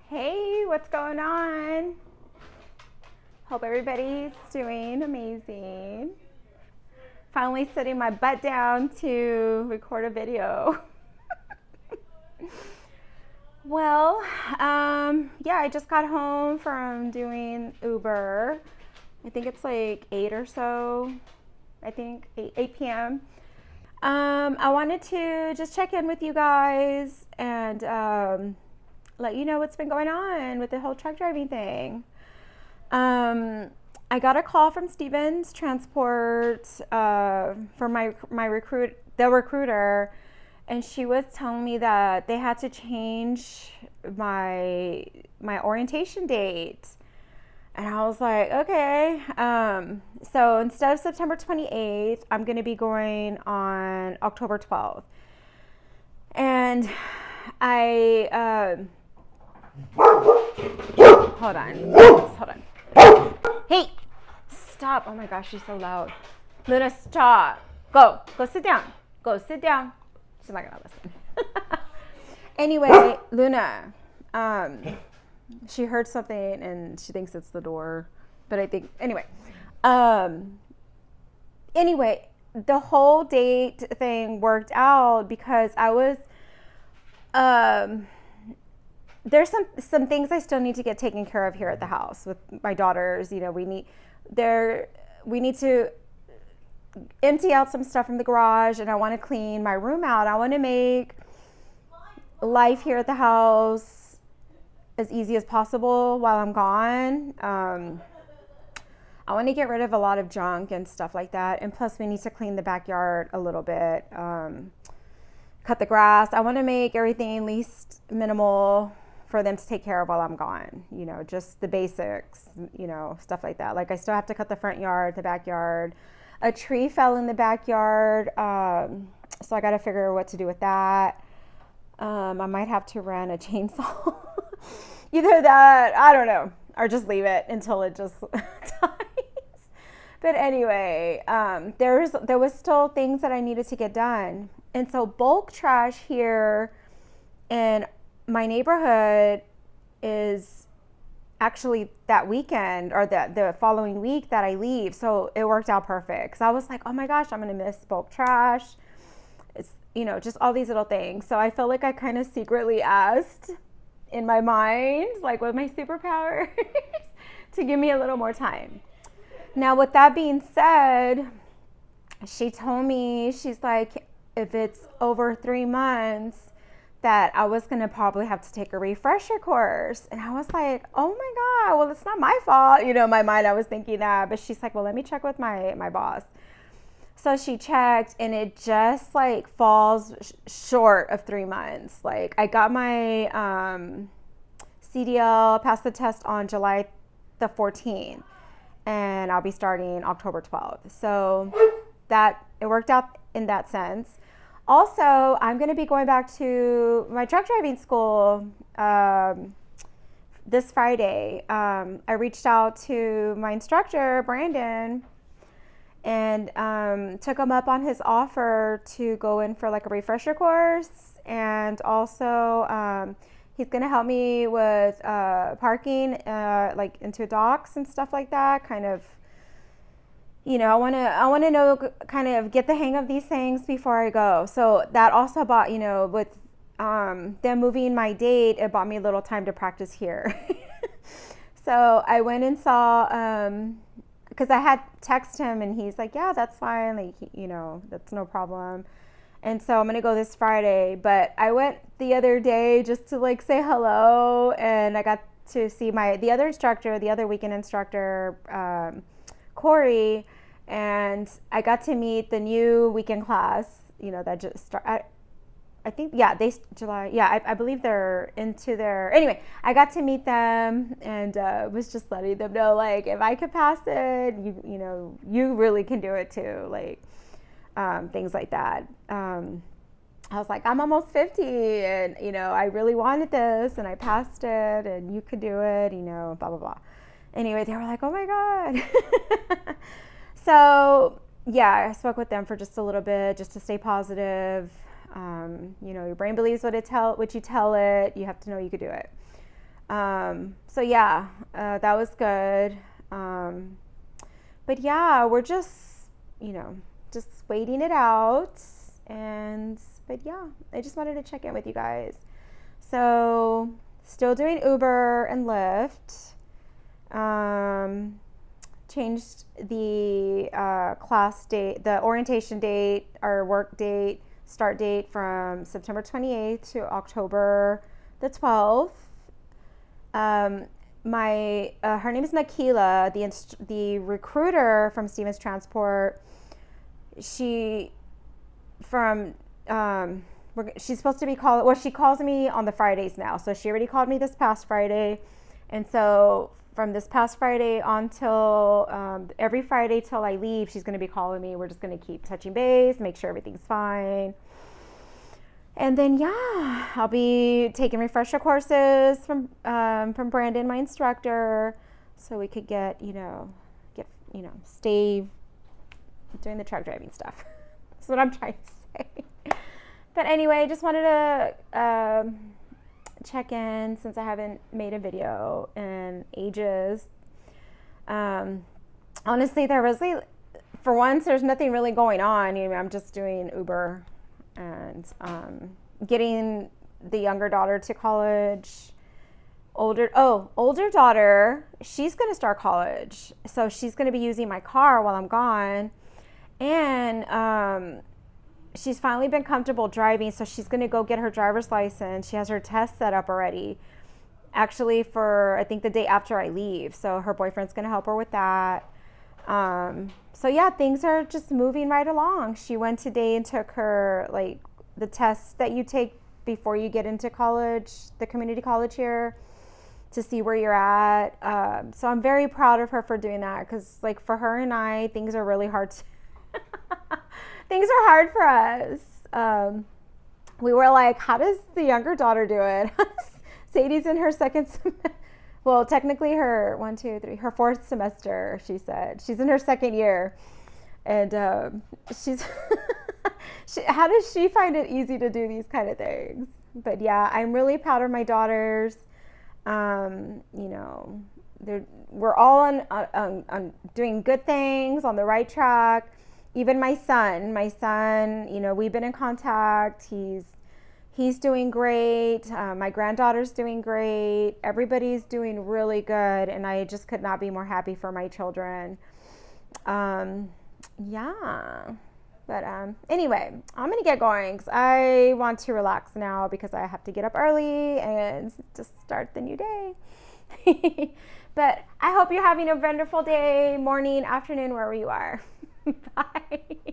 Hey, what's going on? Hope everybody's doing amazing. Finally sitting my butt down to record a video. Well, yeah, I just got home from doing Uber. I think it's like 8 or so. I think 8 p.m. I wanted to just check in with you guys and let you know what's been going on with the whole truck driving thing. I got a call from Stevens Transport for the recruiter, and she was telling me that they had to change my orientation date. And I was like, okay. So instead of September 28th, I'm going to be going on October 12th. And I, hold on. Hey, stop. Oh my gosh, she's so loud. Luna, stop. Go sit down. She's not going to listen. Anyway, Luna, she heard something and she thinks it's the door, but I think anyway, the whole date thing worked out because I was there's some things I still need to get taken care of here at the house with my daughters. You know, we need to empty out some stuff from the garage, and I want to clean my room out. I want to make life here at the house as easy as possible while I'm gone. I want to get rid of a lot of junk and stuff like that. And plus we need to clean the backyard a little bit, cut the grass. I want to make everything least minimal for them to take care of while I'm gone. You know, just the basics, you know, stuff like that. Like I still have to cut the front yard, the backyard. A tree fell in the backyard. So I got to figure what to do with that. I might have to rent a chainsaw. Either that, I don't know, or just leave it until it just dies. But anyway, there was still things that I needed to get done. And so bulk trash here in my neighborhood is actually that weekend or the following week that I leave. So it worked out perfect. So I was like, oh my gosh, I'm going to miss bulk trash. It's, you know, just all these little things. So I feel like I kind of secretly asked in my mind, like with my superpowers, to give me a little more time. Now, with that being said, she told me, she's like, if it's over 3 months, that I was going to probably have to take a refresher course. And I was like, oh my God, well, it's not my fault. You know, in my mind, I was thinking that. But she's like, well, let me check with my boss. So she checked, and it just like falls short of 3 months. Like I got my CDL, passed the test on July the 14th, and I'll be starting October 12th. So that it worked out in that sense. Also, I'm going to be going back to my truck driving school this Friday. I reached out to my instructor, Brandon, and took him up on his offer to go in for like a refresher course. And also, he's going to help me with parking like into docks and stuff like that. Kind of, you know, I want to know, kind of get the hang of these things before I go. So that also bought, you know, with them moving my date, it bought me a little time to practice here. So I went and saw, because I had texted him, and he's like, yeah, that's fine. Like, you know, that's no problem. And so I'm going to go this Friday. But I went the other day just to like say hello. And I got to see the other weekend instructor, Corey. And I got to meet the new weekend class, you know, that just started. I think, yeah, July. Yeah, I believe they're into their, anyway, I got to meet them and was just letting them know, like, if I could pass it, you know, you really can do it too. Like, things like that. I was like, I'm almost 50 and, you know, I really wanted this and I passed it and you could do it, you know, blah, blah, blah. Anyway, they were like, oh my God. So, yeah, I spoke with them for just a little bit, just to stay positive. You know, your brain believes what you tell it. You have to know you could do it. So yeah, that was good. But yeah, we're just, just waiting it out. But yeah, I just wanted to check in with you guys. So still doing Uber and Lyft. Changed the class date, the orientation date, our work date, start date from September 28th to October the 12th. Her name is Nakila, the recruiter from Stevens Transport. She's supposed to be called. Well, she calls me on the Fridays now. So she already called me this past Friday, and so from this past Friday on till every Friday till I leave, she's going to be calling me. We're just going to keep touching base, make sure everything's fine. And then, yeah, I'll be taking refresher courses from Brandon, my instructor, so we could stay doing the truck driving stuff. That's what I'm trying to say. But anyway, just wanted to check in since I haven't made a video in ages. Honestly, for once, there's nothing really going on. I'm just doing Uber and getting the younger daughter to college. Older daughter, she's going to start college. So she's going to be using my car while I'm gone. And she's finally been comfortable driving, so she's going to go get her driver's license. She has her test set up already, actually, for I think the day after I leave. So her boyfriend's going to help her with that. So yeah, things are just moving right along. She went today and took her, the tests that you take before you get into college, the community college here, to see where you're at. So I'm very proud of her for doing that, because for her and I, things are really hard things are hard for us. We were like, how does the younger daughter do it? Sadie's in her second semester. Well, technically her her fourth semester, she said. She's in her second year. And how does she find it easy to do these kind of things? But yeah, I'm really proud of my daughters. We're all on doing good things, on the right track. Even my son, we've been in contact. He's doing great. My granddaughter's doing great. Everybody's doing really good, and I just could not be more happy for my children. Yeah. But anyway, I'm going to get going because I want to relax now because I have to get up early and just start the new day. But I hope you're having a wonderful day, morning, afternoon, wherever you are. Bye.